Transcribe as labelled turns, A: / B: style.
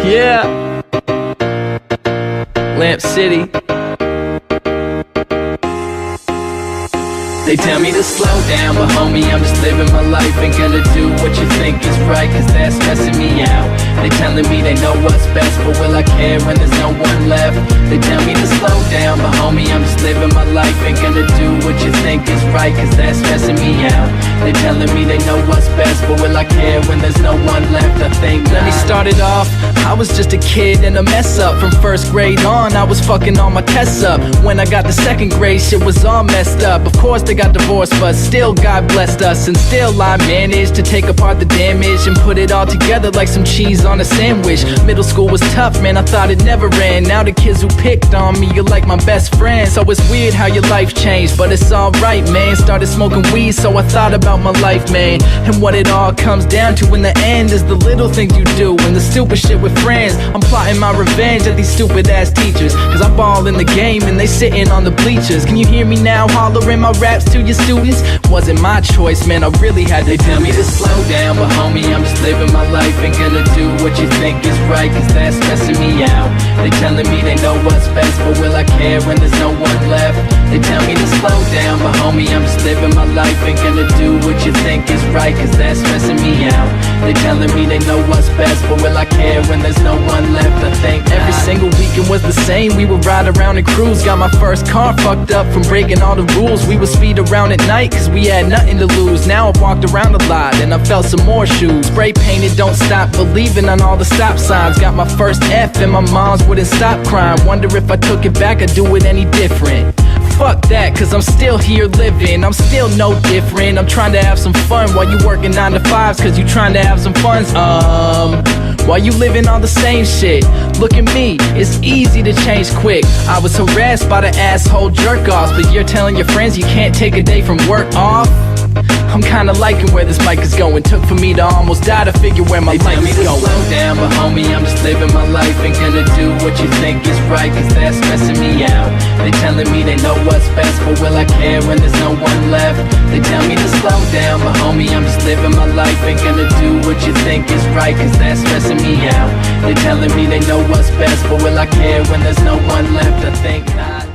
A: Yeah, Lamp City. They tell me to slow down, but homie, I'm just living my life. Ain't gonna do what you think is right, cause that's stressing me out. They telling me they know what's best, but will I care when there's no one left? They tell me to slow down, but homie, I'm just living my life. Ain't gonna do what you think is right, cause that's stressing me out. They telling me they know what's best, but will I care when there's no one left? I think not. Let me start it off, I was just a kid and a mess up. From first grade on, I was fucking all my tests up. When I got to second grade, shit was all messed up. Of course they got divorced, but still God blessed us. And still I managed to take apart the damage and put it all together like some cheese on a sandwich. Middle school was tough, man, I thought it never ran. Now the kids who picked on me, you're like my best friend. So it's weird how your life changed, but it's alright, man. Started smoking weed, so I thought about my life, man. And what it all comes down to in the end is the little things you do and the stupid shit with friends. I'm plotting my revenge at these stupid ass teachers, cause I ball in the game and they sitting on the bleachers. Can you hear me now hollering my raps to your students? Wasn't my choice, man, I really had to. They tell me to slow down, but homie, I'm just living my life. Ain't gonna do what you think is right, cause that's stressing me out. They telling me they know what's best, but will I care when there's no one left? They tell me to slow down, but homie, I'm just living my life. Ain't gonna do what you think is right, cause that's stressing me out. They telling me they know what's best, but will I care when there's no one left? I think every single weekend was the same. We would ride around and cruise. Got my first car fucked up from breaking all the rules. We would speed around at night cause we had nothing to lose. Now I walked around a lot and I felt some more shoes. Spray painted, don't stop believing on all the stop signs. Got my first F and my mom's wouldn't stop crying. Wonder if I took it back I'd do it any different. Fuck that, cause I'm still here living. I'm still no different. I'm trying to have some fun while you working 9 to 5s, cause you trying to have some funds. While you living on the same shit. Look at me, it's easy to change quick. I was harassed by the asshole jerk-offs, but you're telling your friends you can't take a day from work off? I'm kinda liking where this mic is going. Took for me to almost die to figure where my life is going. Slow down, but homie, I'm just living my life. Ain't gonna do what you think is right, cause that's stressing me out. They telling me they know what's best, but will I care when there's no one left? They tell me to slow down, but homie, I'm just living my life. Ain't gonna do what you think is right, cause that's stressing me out. They telling me they know what's best, but will I care when there's no one left? I think not.